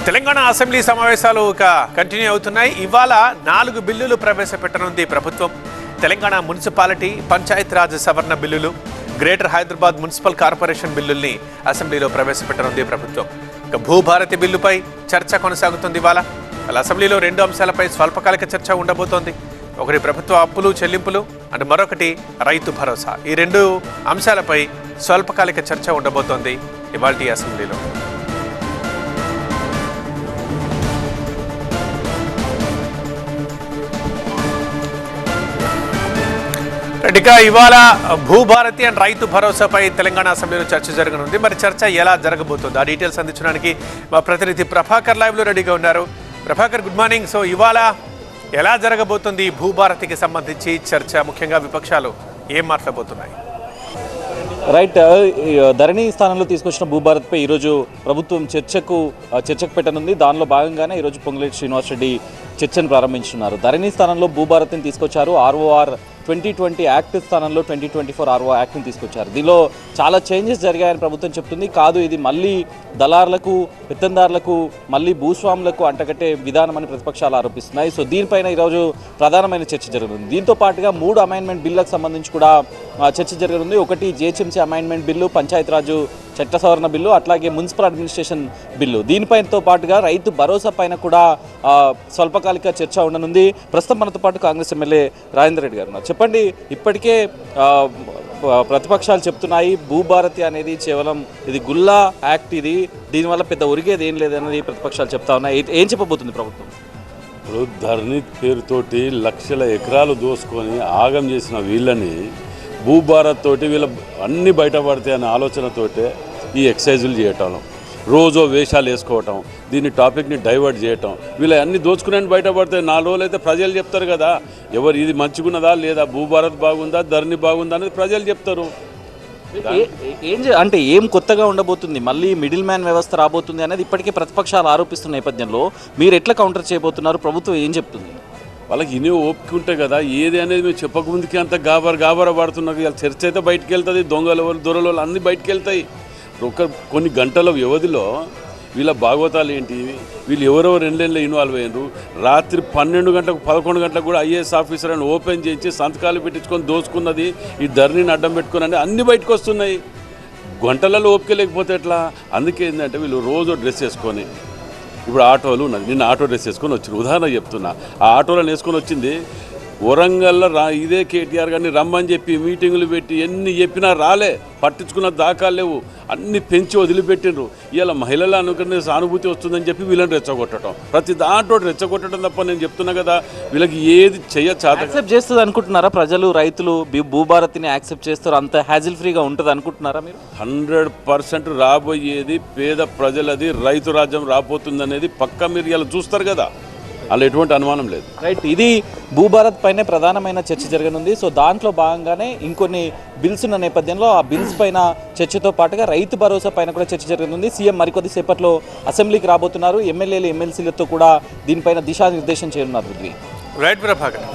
Telangana assembly సమావేశాలు continue అవుతున్నాయి. ఇవాళ 4 బిల్లులు ప్రవేశపెట్టనుంది ప్రభుత్వం. తెలంగాణ మున్సిపాలిటీ పంచాయతీరాజ్ సవరణ బిల్లులు, గ్రేటర్ హైదరాబాద్ మున్సిపల్ కార్పొరేషన్ బిల్లుల్ని అసెంబ్లీలో ప్రవేశపెట్టనుంది ప్రభుత్వం. భూభారతి బిల్లుపై చర్చ కొనసాగుతుంది. ఇవాళ అసెంబ్లీలో 2 అంశాలపై స్వల్పకాలిక చర్చ ఉండబోతోంది. ఒకటి ప్రభుత్వ అప్పులు చెల్లింపులు అండ్ మరొకటి రైతు భరోసా. ఈ 2 అంశాలపై స్వల్పకాలిక చర్చ ఉండబోతోంది ఇవాల్టి అసెంబ్లీలో. ఇక ఇవాళ భూభారతి అండ్ రైతు భరోసాపై తెలంగాణ అసెంబ్లీలో చర్చ జరగనుంది. మరి చర్చ ఎలా జరగబోతుంది ఆ డీటెయిల్స్ అందించడానికి మా ప్రతినిధి ప్రభాకర్ లైవ్లో రెడీగా ఉన్నారు. Prabhakar, good morning. సో ఇవాళ ఎలా జరగబోతుంది భూభారతికి సంబంధించి చర్చ? ముఖ్యంగా విపక్షాలు ఏం మాట్లాడబోతున్నాయి? రైట్, ధరణి స్థానంలో తీసుకొచ్చిన భూభారత్పై ఈరోజు ప్రభుత్వం చర్చకు పెట్టనుంది. దానిలో భాగంగానే ఈరోజు పొంగులేటి శ్రీనివాసరెడ్డి చర్చను ప్రారంభించున్నారు. ధరణి స్థానంలో భూభారతిని తీసుకొచ్చారు. ఆర్ఓఆర్ 2020 యాక్ట్ స్థానంలో 2024 ఆర్ఓ యాక్ట్ని తీసుకొచ్చారు. దీనిలో చాలా చేంజెస్ జరిగాయని ప్రభుత్వం చెప్తుంది. కాదు, ఇది మళ్ళీ దళారులకు, పెత్తందారులకు, మళ్ళీ భూస్వాములకు అంటగట్టే విధానం అని ప్రతిపక్షాలు ఆరోపిస్తున్నాయి. సో దీనిపైన ఈరోజు ప్రధానమైన చర్చ జరగనుంది. దీంతో పాటుగా 3 అమైన్మెంట్ బిల్లులకు సంబంధించి కూడా చర్చ జరగనుంది. ఒకటి జిహెచ్ఎంసీ అమైన్మెంట్ బిల్లు, పంచాయతీరాజు చట్ట సవరణ బిల్లు, అట్లాగే మున్సిపల్ అడ్మినిస్ట్రేషన్ బిల్లు. దీనిపైనతో పాటుగా రైతు భరోసా పైన కూడా స్వల్పకాలిక చర్చ ఉండనుంది. ప్రస్తుతం మనతో పాటు కాంగ్రెస్ ఎమ్మెల్యే రాజేందర్ రెడ్డి గారు ఉన్నారు. చెప్పండి, ఇప్పటికే ప్రతిపక్షాలు చెప్తున్నాయి భూభారతి అనేది కేవలం ఇది గుల్లా యాక్ట్, ఇది దీనివల్ల పెద్ద ఒరిగేది ఏం లేదనేది ప్రతిపక్షాలు చెప్తా ఉన్నాయి. ఏం చెప్పబోతుంది ప్రభుత్వం? ఇప్పుడు ధరణి పేరుతోటి లక్షల ఎకరాలు దోసుకొని ఆగం చేసిన వీళ్ళని భూభారత్ తోటి వీళ్ళ అన్నీ బయటపడతాయి అనే ఆలోచనతోటే ఈ ఎక్సైజులు చేయటం, రోజు వేషాలు వేసుకోవటం, దీన్ని టాపిక్ని డైవర్ట్ చేయటం, వీళ్ళ అన్ని దోచుకునే బయటపడతాయి. 4 రోజులు అయితే ప్రజలు చెప్తారు కదా, ఎవరు ఇది మంచిగున్నదా లేదా, భూభారత్ బాగుందా, ధరణి బాగుందా అనేది ప్రజలు చెప్తారు. అంటే ఏం కొత్తగా ఉండబోతుంది, మళ్ళీ మిడిల్ మ్యాన్ వ్యవస్థ రాబోతుంది అనేది ఇప్పటికే ప్రతిపక్షాలు ఆరోపిస్తున్న నేపథ్యంలో మీరు ఎట్లా కౌంటర్ చేయబోతున్నారు? ప్రభుత్వం ఏం చెప్తుంది? వాళ్ళకి ఇనే ఓపిక ఉంటాయి కదా, ఏది అనేది మేము చెప్పకముందుకే అంత గాబర పడుతున్నారు. ఇలా చర్చ అయితే బయటకు వెళ్తుంది, దొంగల దొరలు అన్నీ బయటకు వెళ్తాయి. కొన్ని గంటల వ్యవధిలో వీళ్ళ భాగవతాలు ఏంటి, వీళ్ళు ఎవరెవరు రెండేళ్ళు ఇన్వాల్వ్ అయ్యారు. రాత్రి 12 గంటలకు 11 గంటలకు కూడా ఐఏఎస్ ఆఫీసర్ అని ఓపెన్ చేయించి సంతకాలు పెట్టించుకొని దోచుకున్నది ఈ ధరణిని అడ్డం పెట్టుకుని అన్నీ బయటకు వస్తున్నాయి. గంటలలో ఓపిక లేకపోతే ఎట్లా? అందుకే ఏంటంటే వీళ్ళు రోజు డ్రెస్ వేసుకొని, ఇప్పుడు ఆటోలు ఉన్నది, నిన్న ఆటో డ్రెస్ వేసుకొని వచ్చింది, ఉదాహరణ చెప్తున్నా. ఆ ఆటోలను వేసుకొని వచ్చింది వరంగల్లో ఇదే కేటీఆర్ గారిని రమ్మని చెప్పి మీటింగులు పెట్టి ఎన్ని చెప్పినా రాలే, పట్టించుకున్న దాఖలు లేవు, అన్ని పెంచి వదిలిపెట్టిండ్రు. ఇలా మహిళల అనుకునే సానుభూతి వస్తుందని చెప్పి వీళ్ళని రెచ్చగొట్టడం, ప్రతి దాంట్లో రెచ్చగొట్టడం తప్ప నేను చెప్తున్నా కదా, వీళ్ళకి ఏది యాక్సెప్ట్ చేస్తుంది అనుకుంటున్నారా ప్రజలు? రైతులు భూభారతిని యాక్సెప్ట్ చేస్తారు, అంత హ్యాజిల్ ఫ్రీగా ఉంటుంది అనుకుంటున్నారా మీరు? 100% రాబోయేది పేద ప్రజలది, రైతు రాజ్యం రాబోతుందనేది పక్కా మీరు ఇలా చూస్తారు కదా, అలా ఎటువంటి అనుమానం లేదు. రైట్, ఇది భూభారత్ పైనే ప్రధానమైన చర్చ జరగనుంది. సో దాంట్లో భాగంగానే ఇంకొన్ని బిల్స్ ఉన్న నేపథ్యంలో ఆ బిల్స్ పైన చర్చతో పాటుగా రైతు భరోసా పైన కూడా చర్చ జరగనుంది. సీఎం మరికొద్ది సేపట్లో అసెంబ్లీకి రాబోతున్నారు. ఎమ్మెల్యేలు ఎమ్మెల్సీలతో కూడా దీనిపైన దిశానిర్దేశం చేయనున్నారు. రైట్ ప్రభాకర్.